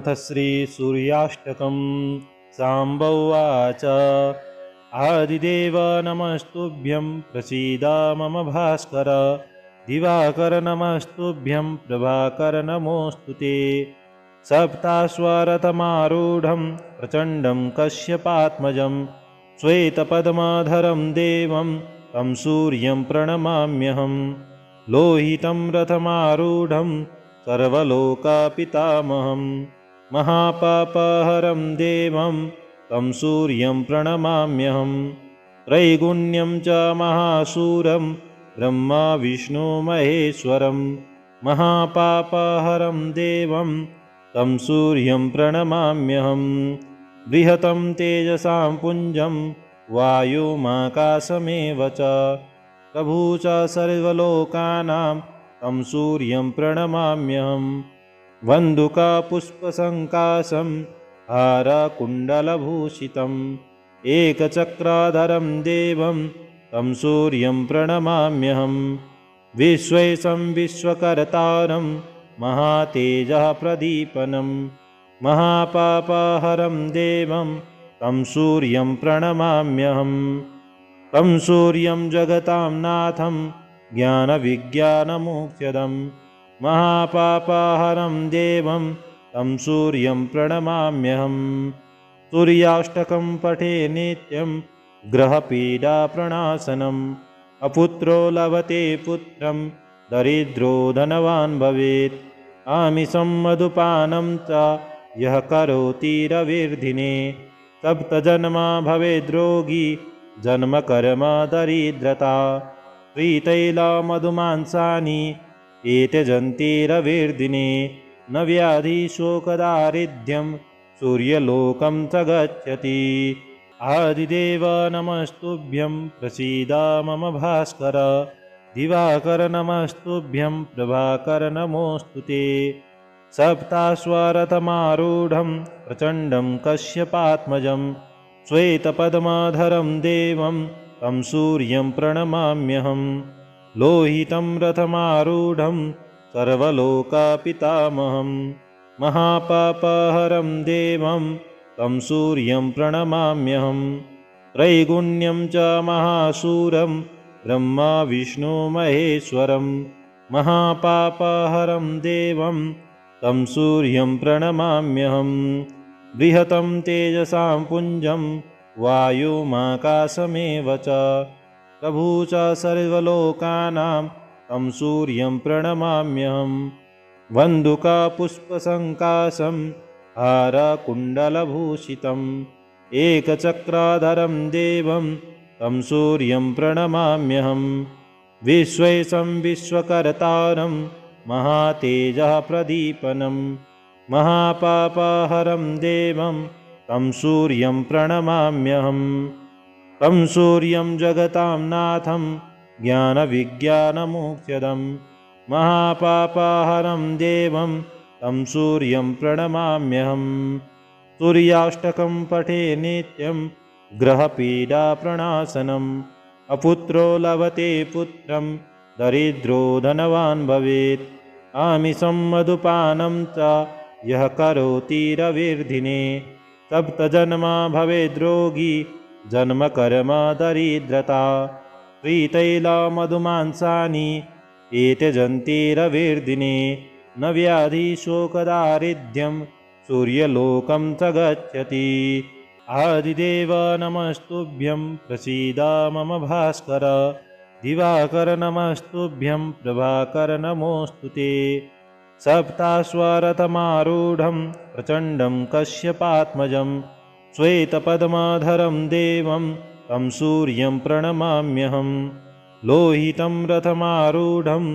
ओमथ श्रीसूर्याष्टकं साम्ब उवाच आदिदेव नमस्तुभ्यं प्रसीद मम भास्कर दिवाकर नमस्तुभ्यं प्रभाकर नमोऽस्तु ते सप्ताश्वरथमारूढं प्रचण्डं कश्यपात्मजं श्वेतपद्मधरं देवं तं सूर्यं प्रणमाम्यहम् लोहितं रथमारूढं सर्वलोकपितामहं महापापहरं देवं तं सूर्यं प्रणमाम्यहम् त्रैगुण्यं च महाशूरं ब्रह्मा विष्णु महेश्वरं महापापहरं देवं तं सूर्यं प्रणमाम्यहम् बृहतं तेजसां पुञ्जं वायुमाकाशमेव च प्रभु च सर्वलोकानां तं सूर्यं प्रणमाम्यहम् वन्दुकपुष्पसङ्काशं हारकुण्डलभूषितम् एकचक्राधरं देवं तं सूर्यं प्रणमाम्यहम् विश्वेशं विश्वकर्तारं महातेजः प्रदीपनं महापापहरं देवं तं सूर्यं प्रणमाम्यहम् तं सूर्यं जगतां नाथं ज्ञानविज्ञानमोक्षदं महापापहरं देवं तं सूर्यं प्रणमाम्यहम् सूर्याष्टकं पठे नित्यं ग्रहपीडाप्रणाशनम् अपुत्रो लभते पुत्रं दरिद्रो धनवान् भवेत् आमिषं मधुपानं च यः करोति रविर्दिने सप्तजन्मा भवेद्रोगी जन्म कर्म दरिद्रता श्रीतैलमधुमांसानि एत्यजन्ति रविर्दिने न व्याधिशोकदारिद्र्यं सूर्यलोकं च गच्छति आदिदेव नमस्तुभ्यं प्रसीद मम भास्कर दिवाकर नमस्तुभ्यं प्रभाकर नमोऽस्तु ते सप्ताश्वरथमारूढं प्रचण्डं कश्यपात्मजं श्वेतपद्मधरं देवं तं सूर्यं प्रणमाम्यहम् लोहितं रथमारूढं सर्वलोकपितामहं महापापहरं देवं तं सूर्यं प्रणमाम्यहम् त्रैगुण्यं च महाशूरं ब्रह्मा विष्णु महेश्वरं महापापहरं देवं तं सूर्यं प्रणमाम्यहम् बृहतं तेजसां पुञ्जं वायुमाकाशमेव च प्रभु च सर्वलोकानां तं सूर्यं प्रणमाम्यहम् वन्दुकपुष्पसङ्काशं हारकुण्डलभूषितम् एकचक्राधरं देवं तं सूर्यं प्रणमाम्यहम् विश्वेशं विश्वकर्तारं महातेजः प्रदीपनं महापापहरं देवं तं सूर्यं प्रणमाम्यहम् तं सूर्यं जगतां नाथं ज्ञानविज्ञानमोक्षदं महापापहरं देवं तं सूर्यं प्रणमाम्यहम् सूर्याष्टकं पठे नित्यं ग्रहपीडाप्रणाशनम् अपुत्रो लभते पुत्रं दरिद्रो धनवान् भवेत् आमिषं मधुपानं च यः करोति रविर्दिने सप्तजन्मा भवेद्रोगी जन्म कर्म दरिद्रता श्रीतैलमधुमांसानि एत्यजन्ति रविर्दिने न व्याधिशोकदारिद्र्यं सूर्यलोकं च गच्छति आदिदेव नमस्तुभ्यं प्रसीद मम भास्कर दिवाकर नमस्तुभ्यं प्रभाकर नमोऽस्तु ते सप्ताश्वरथमारूढं प्रचण्डं कश्यपात्मजं श्वेतपद्मधरं देवं तं सूर्यं प्रणमाम्यहम् लोहितं रथमारूढं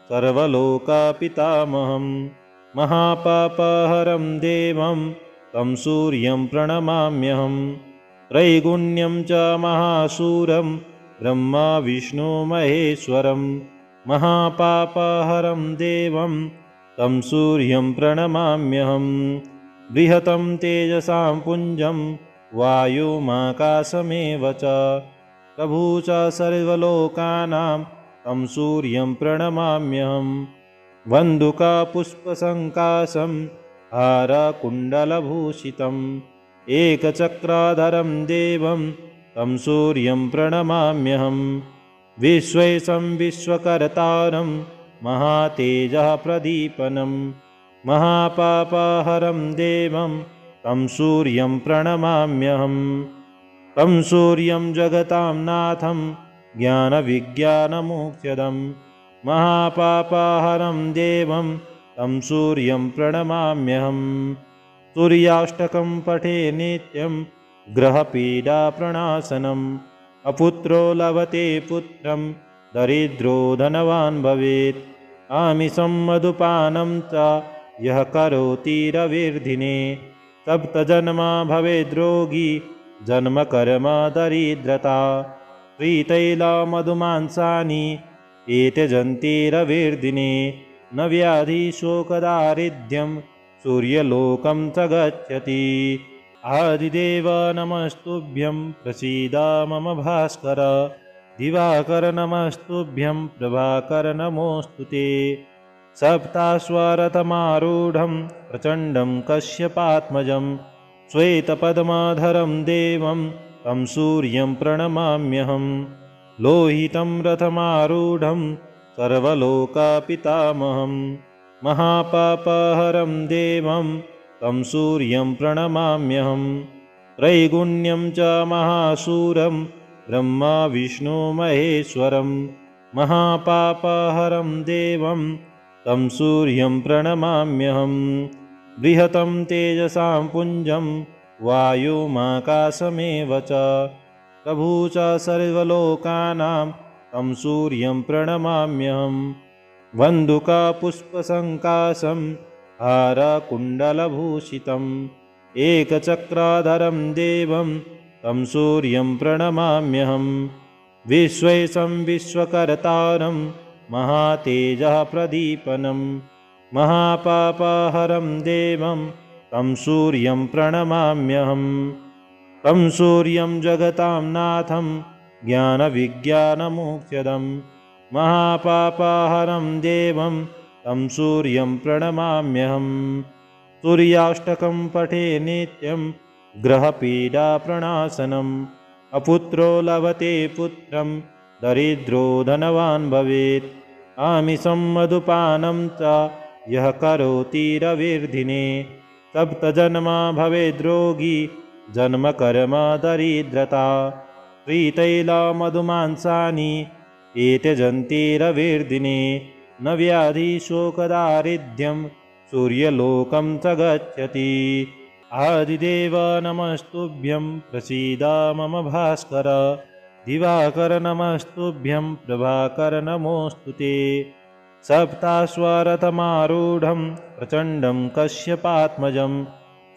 सर्वलोकपितामहं महापापहरं देवं तं सूर्यं प्रणमाम्यहम् त्रैगुण्यं च महाशूरं ब्रह्मा विष्णु महेश्वरं महापापहरं देवं तं सूर्यं प्रणमाम्यहम् बृहतं तेजसां पुञ्जं वायुमाकाशमेव च प्रभु च सर्वलोकानां तं सूर्यं प्रणमाम्यहम् वन्दुकपुष्पसङ्काशं हारकुण्डलभूषितम् एकचक्राधरं देवं तं सूर्यं प्रणमाम्यहम् विश्वेशं विश्वकर्तारं महातेजः प्रदीपनं महापापहरं देवं तं सूर्यं प्रणमाम्यहम् तं सूर्यं जगतां नाथं ज्ञानविज्ञानमोक्षदं महापापहरं देवं तं सूर्यं प्रणमाम्यहम् सूर्याष्टकं पठे नित्यं ग्रहपीडाप्रणाशनम् अपुत्रो लभते पुत्रं दरिद्रो धनवान् भवेत् आमिषं मधुपानं च यः करोति रविर्दिने सप्तजन्मा भवेद्रोगी जन्म कर्म दरिद्रता श्रीतैलमधुमांसानि एत्यजन्ति रविर्दिने न व्याधिशोकदारिद्र्यं सूर्यलोकं च गच्छति आदिदेव नमस्तुभ्यं प्रसीद मम भास्कर दिवाकर नमस्तुभ्यं प्रभाकर नमोऽस्तु ते सप्ताश्वरथमारूढं प्रचण्डं कश्यपात्मजं श्वेतपद्माधरं देवं तं सूर्यं प्रणमाम्यहं लोहितं रथमारूढं सर्वलोकपितामहं महापापहरं देवं तं सूर्यं प्रणमाम्यहं त्रैगुण्यं च महासूरं ब्रह्मा विष्णु महेश्वरं महापापहरं देवं तं सूर्यं प्रणमाम्यहं बृहतं तेजसां पुञ्जं वायुमाकाशमेव च प्रभु च सर्वलोकानां तं सूर्यं प्रणमाम्यहं वन्दुकापुष्पसङ्काशं हारकुण्डलभूषितम् एकचक्राधरं देवं तं सूर्यं प्रणमाम्यहं विश्वेशं विश्वकर्तारं महातेजः प्रदीपनं महापापहरं देवं तं सूर्यं प्रणमाम्यहं तं सूर्यं जगतां नाथं ज्ञानविज्ञानमोक्षदं महापापहरं देवं तं सूर्यं प्रणमाम्यहम् सूर्याष्टकं पठे नित्यं ग्रहपीडाप्रणाशनम् अपुत्रो लभते पुत्रं दरिद्रो धनवान् भवेत् आमिषं मधुपानं च यः करोति रविर्दिने सप्तजन्मा भवेद्रोगी जन्म कर्म दरिद्रता श्रीतैलमधुमांसानि एत्यजन्ति रविर्दिने न व्याधिशोकदारिद्र्यं सूर्यलोकं च गच्छति आदिदेव नमस्तुभ्यं प्रसीद मम भास्कर दिवाकर नमस्तुभ्यं प्रभाकर नमोऽस्तु ते सप्ताश्वरथमारूढं प्रचण्डं कश्यपात्मजं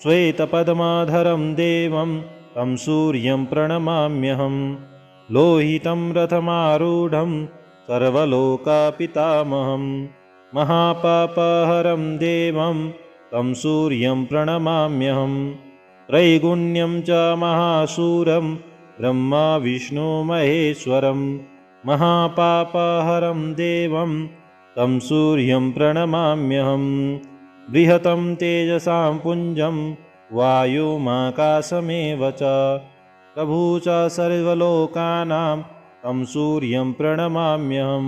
श्वेतपद्माधरं देवं तं सूर्यं प्रणमाम्यहं लोहितं रथमारूढं सर्वलोकपितामहं महापापहरं देवं तं सूर्यं प्रणमाम्यहं त्रैगुण्यं च महासूरं ब्रह्मा विष्णु महेश्वरं महापापहरं देवं तं सूर्यं प्रणमाम्यहं बृहतं तेजसां पुञ्जं वायुमाकाशमेव च प्रभु च सर्वलोकानां तं सूर्यं प्रणमाम्यहं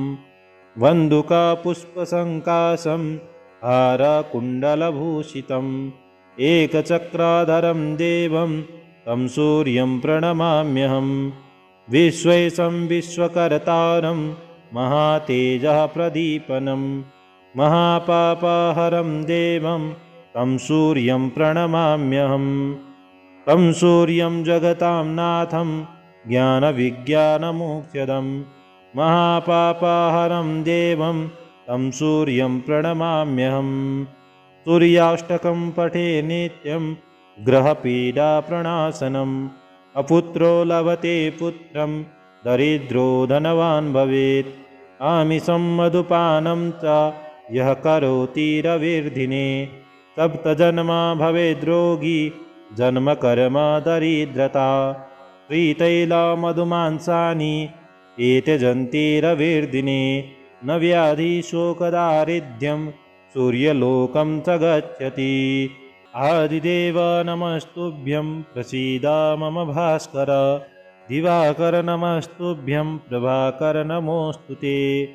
वन्दुकापुष्पसङ्काशं हारकुण्डलभूषितम् एकचक्राधरं देवं तं सूर्यं प्रणमाम्यहं विश्वेशं विश्वकर्तारं महातेजः प्रदीपनं महापापहरं देवं तं सूर्यं प्रणमाम्यहं तं सूर्यं जगतां नाथं ज्ञानविज्ञानमोक्षदं महापापहरं देवं तं सूर्यं प्रणमाम्यहं सूर्याष्टकं पठे नित्यं ग्रहपीडाप्रणाशनम् अपुत्रो लभते पुत्रं दरिद्रो धनवान् भवेत् आमिषं मधुपानं च यः करोति रविर्दिने सप्तजन्मा भवेद्रोगी जन्म कर्म दरिद्रता श्रीतैलमधुमांसानि एत्यजन्ति रविर्दिने न व्याधिशोकदारिद्र्यं सूर्यलोकं च गच्छति। आदिदेव नमस्तुभ्यं प्रसीद मम भास्कर। दिवाकर नमस्तुभ्यं प्रभाकर नमोऽस्तु ते।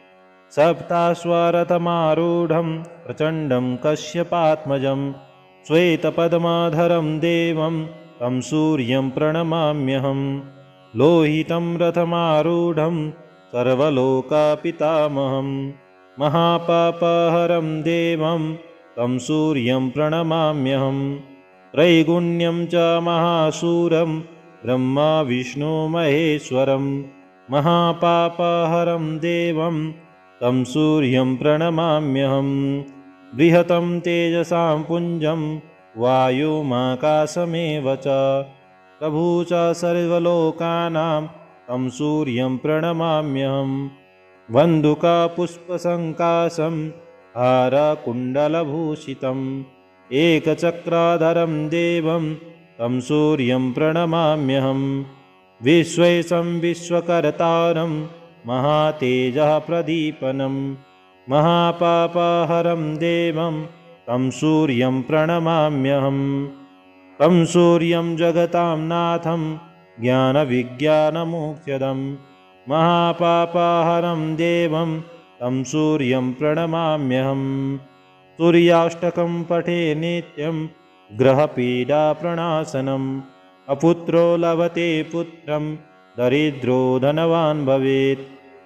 सप्ताश्वरथमारूढं प्रचण्डं कश्यपात्मजं श्वेतपद्मधरं देवं तं सूर्यं प्रणमाम्यहम्। लोहितं रथमारूढं सर्वलोकपितामहं महापापहरं देवं तं सूर्यं प्रणमाम्यहम्। त्रैगुण्यं च महाशूरं ब्रह्मा विष्णु महेश्वरं महापापहरं देवं तं सूर्यं प्रणमाम्यहम्। बृहतं तेजसां पुञ्जं वायुमाकाशमेव च प्रभु च सर्वलोकानां तं सूर्यं प्रणमाम्यहम्। वन्दुकपुष्पसङ्काशं हारकुण्डलभूषितम् एकचक्राधरं देवं तं सूर्यं प्रणमाम्यहम्। विश्वेशं विश्वकर्तारं महातेजः प्रदीपनं महापापहरं देवं तं सूर्यं प्रणमाम्यहम्। तं सूर्यं जगतां नाथं ज्ञानविज्ञानमोक्षदं महापापहरं देवं तं सूर्यं प्रणमाम्यहम्। सूर्याष्टकं पठे नित्यं ग्रहपीडाप्रणाशनम् अपुत्रो लभते पुत्रं दरिद्रो धनवान् भवेत्।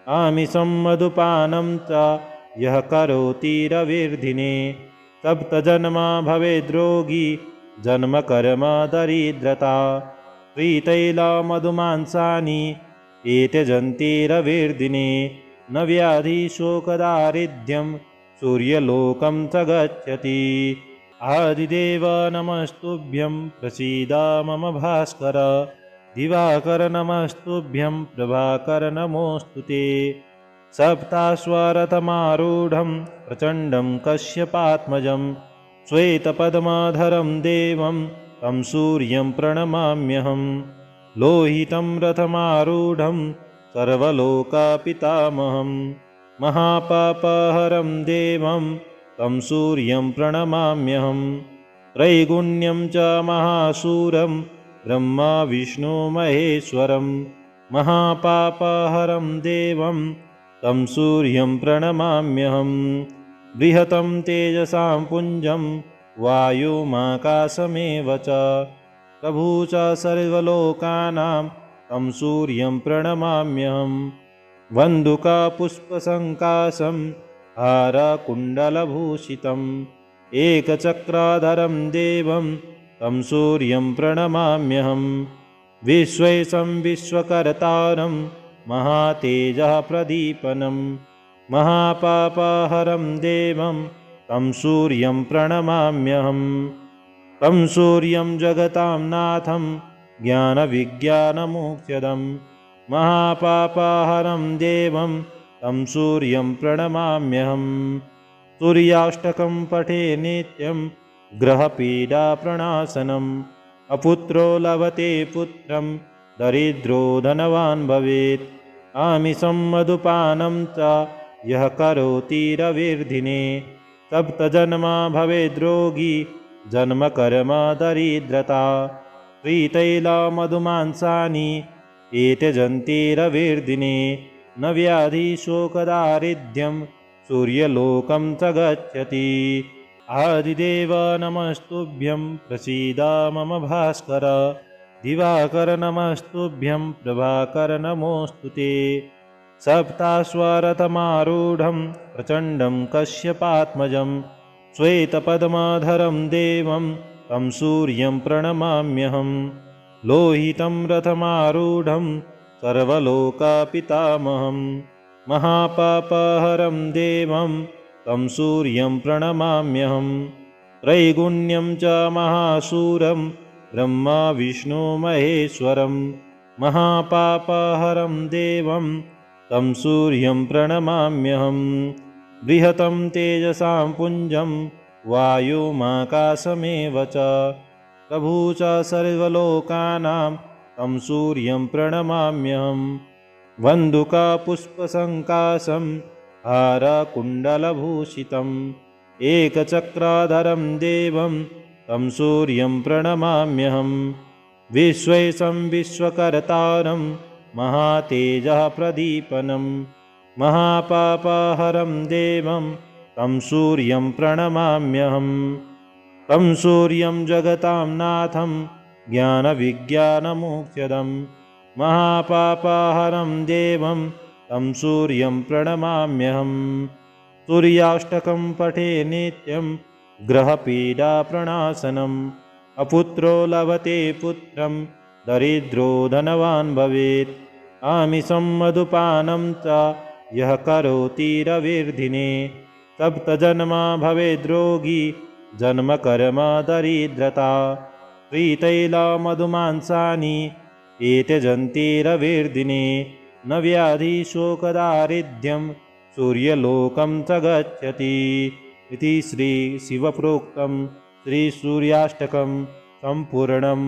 आमिषं मधुपानं च यः करोति रविर्दिने सप्तजन्मा भवेद्रोगी जन्म कर्म दरिद्रता। श्रीतैलमधुमांसानि एत्यजन्ति रविर्दिने न व्याधिशोकदारिद्र्यं सूर्यलोकं च गच्छति। आदिदेव नमस्तुभ्यं प्रसीद मम भास्कर। दिवाकर नमस्तुभ्यं प्रभाकर नमोऽस्तु ते। सप्ताश्वरथमारूढं प्रचण्डं कश्यपात्मजं श्वेतपद्मधरं देवं तं सूर्यं प्रणमाम्यहम्। लोहितं रथमारूढं सर्वलोकपितामहं महापापहरं देवं तं सूर्यं प्रणमाम्यहम्। त्रैगुण्यं च महाशूरं ब्रह्मा विष्णु महेश्वरं महापापहरं देवं तं सूर्यं प्रणमाम्यहम्। बृहतं तेजसां पुञ्जं वायुमाकाशमेव च प्रभु च सर्वलोकानां तं सूर्यं प्रणमाम्यहम्। वन्दुकपुष्पसङ्काशं हारकुण्डलभूषितम् एकचक्राधरं देवं तं सूर्यं प्रणमाम्यहम्। विश्वेशं विश्वकर्तारं महातेजः प्रदीपनं महापापहरं देवं तं सूर्यं प्रणमाम्यहम्। तं सूर्यं जगतां नाथं ज्ञानविज्ञानमोक्षदं महापापहरं देवं तं सूर्यं प्रणमाम्यहम्। सूर्याष्टकं पठे नित्यं ग्रहपीडाप्रणाशनम् अपुत्रो लभते पुत्रं दरिद्रो धनवान् भवेत्। आमिषं मधुपानं च यः करोति रविर्दिने सप्तजन्मा भवेद्रोगी जन्म कर्म दरिद्रता। श्रीतैलमधुमांसानि एत्यजन्ति रविर्दिने न व्याधिशोकदारिद्र्यं सूर्यलोकं च गच्छति। आदिदेव नमस्तुभ्यं प्रसीद मम भास्कर। दिवाकर नमस्तुभ्यं प्रभाकर नमोऽस्तु ते। सप्ताश्वरथमारूढं प्रचण्डं कश्यपात्मजं श्वेतपद्मधरं देवं तं सूर्यं प्रणमाम्यहम्। लोहितं रथमारूढं सर्वलोकपितामहं महापापहरं देवं तं सूर्यं प्रणमाम्यहम्। त्रैगुण्यं च महाशूरं ब्रह्मा विष्णु महेश्वरं महापापहरं देवं तं सूर्यं प्रणमाम्यहम्। बृहतं तेजसां पुञ्जं वायुमाकाशमेव च प्रभु च सर्वलोकानां तं सूर्यं प्रणमाम्यहम्। वन्दुकपुष्पसङ्काशं हारकुण्डलभूषितम् एकचक्राधरं देवं तं सूर्यं प्रणमाम्यहं विश्वेशं विश्वकर्तारं महातेजः प्रदीपनं महापापहरं देवं तं सूर्यं प्रणमाम्यहं तं सूर्यं जगतां नाथं ज्ञानविज्ञानमोक्षदं महापापहरं देवं तं सूर्यं प्रणमाम्यहं सूर्याष्टकं पठे नित्यं ग्रहपीडाप्रणाशनम् अपुत्रो लभते पुत्रं दरिद्रो धनवान् भवेत् आमिषं मधुपानं च यः करोति रविर्दिने सप्तजन्मा भवेद्रोगी जन्मकर्म दरिद्रता श्रीतैलमधुमांसानि एत्यजन्ति रविर्दिने न व्याधिशोकदारिद्र्यं सूर्यलोकं च गच्छति इति श्रीशिवप्रोक्तं श्रीसूर्याष्टकं सम्पूर्णम्।